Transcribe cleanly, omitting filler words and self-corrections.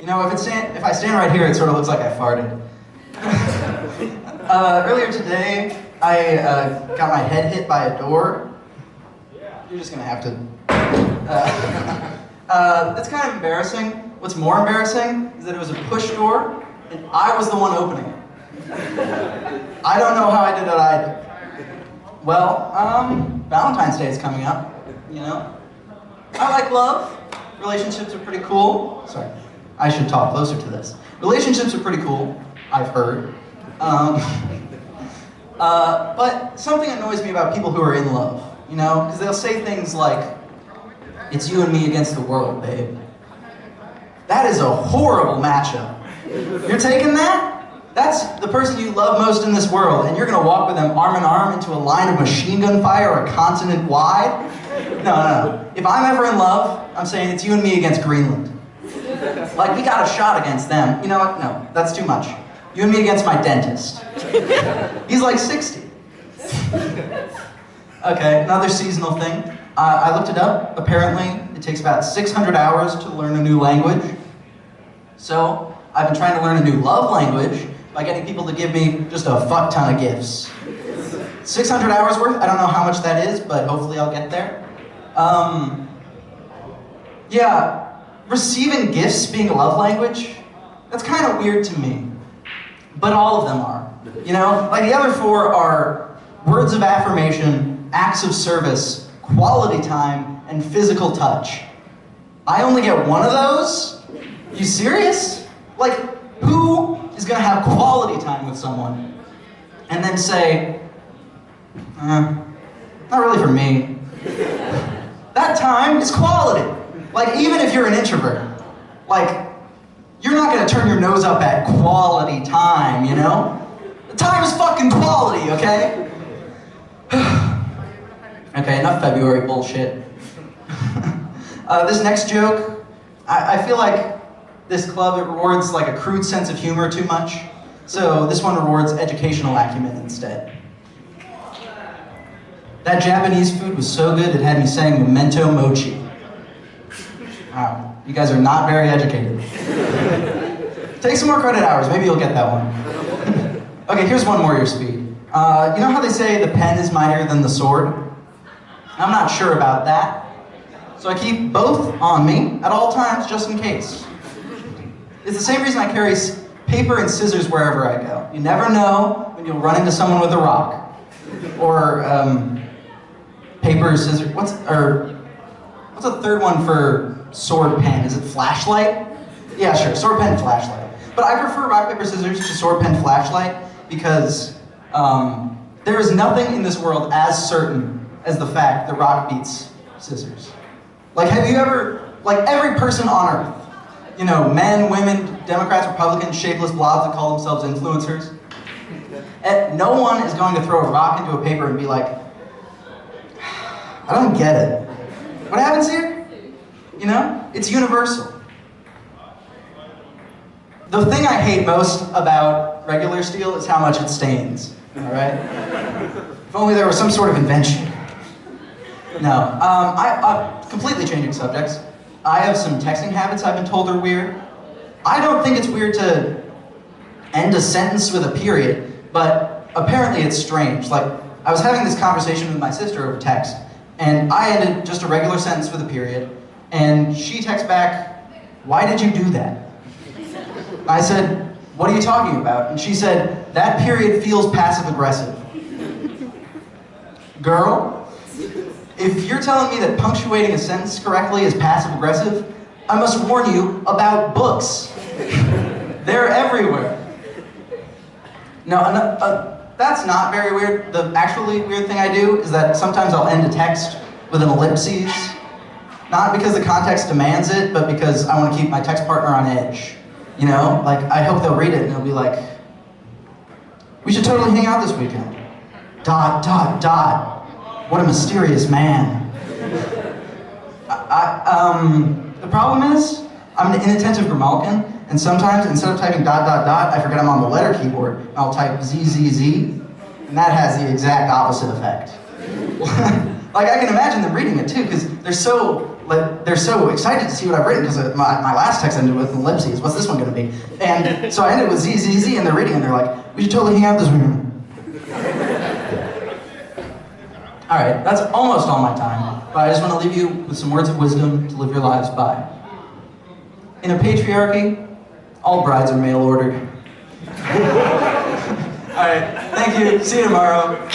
You know, if I stand right here, it sort of looks like I farted. Earlier today, I got my head hit by a door. You're just gonna have to. It's kind of embarrassing. What's more embarrassing is that it was a push door, and I was the one opening it. I don't know how I did it either. Well, Valentine's Day is coming up, you know? I like love. Relationships are pretty cool. Sorry, I should talk closer to this. Relationships are pretty cool, I've heard. But something annoys me about people who are in love, you know? Because they'll say things like, "It's you and me against the world, babe." That is a horrible matchup. You're taking that? That's the person you love most in this world, and you're gonna walk with them arm in arm into a line of machine gun fire a continent wide? No. If I'm ever in love, I'm saying it's you and me against Greenland. Like, we got a shot against them. You know what? No, that's too much. You and me against my dentist. He's like 60. Okay, another seasonal thing. I looked it up. Apparently, it takes about 600 hours to learn a new language. So, I've been trying to learn a new love language by getting people to give me just a fuck ton of gifts. 600 hours worth? I don't know how much that is, but hopefully I'll get there. Yeah, receiving gifts being a love language, that's kind of weird to me. But all of them are. You know, like the other four are words of affirmation, acts of service, quality time, and physical touch. I only get one of those? You serious? Like, who is gonna have quality time with someone and then say, not really for me. That time is quality. Like, even if you're an introvert, like, you're not gonna turn your nose up at quality time, you know? The time is fucking quality, okay? Okay, enough February bullshit. This next joke, I feel like this club, it rewards like a crude sense of humor too much. So this one rewards educational acumen instead. That Japanese food was so good it had me saying memento mochi. Wow, you guys are not very educated. Take some more credit hours, maybe you'll get that one. Okay, here's one more your speed. You know how they say the pen is mightier than the sword? I'm not sure about that. So I keep both on me at all times, just in case. It's the same reason I carry paper and scissors wherever I go. You never know when you'll run into someone with a rock. Or, paper, scissors, what's a third one for sword pen? Is it flashlight? Yeah, sure, sword pen, flashlight. But I prefer rock, paper, scissors to sword pen, flashlight because there is nothing in this world as certain as the fact that rock beats scissors. Like, have you ever, like every person on earth, you know, men, women, Democrats, Republicans, shapeless blobs that call themselves influencers, and no one is going to throw a rock into a paper and be like, I don't get it. What happens here? You know? It's universal. The thing I hate most about regular steel is how much it stains. Alright? If only there was some sort of invention. No. Completely changing subjects. I have some texting habits I've been told are weird. I don't think it's weird to end a sentence with a period, but apparently it's strange. Like, I was having this conversation with my sister over text, and I ended just a regular sentence with a period, and she texts back, "Why did you do that?" I said, "What are you talking about?" And she said, "That period feels passive-aggressive." Girl, if you're telling me that punctuating a sentence correctly is passive-aggressive, I must warn you about books. They're everywhere. No, that's not very weird. The actually weird thing I do is that sometimes I'll end a text with an ellipses. Not because the context demands it, but because I want to keep my text partner on edge. You know? Like, I hope they'll read it and they'll be like, "We should totally hang out this weekend. ... What a mysterious man." The problem is, I'm an inattentive Grimalkin, and sometimes instead of typing ... I forget I'm on the letter keyboard, and I'll type ZZZ, and that has the exact opposite effect. Like, I can imagine them reading it too, because they're so, but they're so excited to see what I've written because my last text ended with ellipses. What's this one going to be? And so I ended with Z, Z, Z, and they're reading, and they're like, we should totally hang out this weekend. All right, that's almost all my time, but I just want to leave you with some words of wisdom to live your lives by. In a patriarchy, all brides are mail ordered. All right, thank you. See you tomorrow.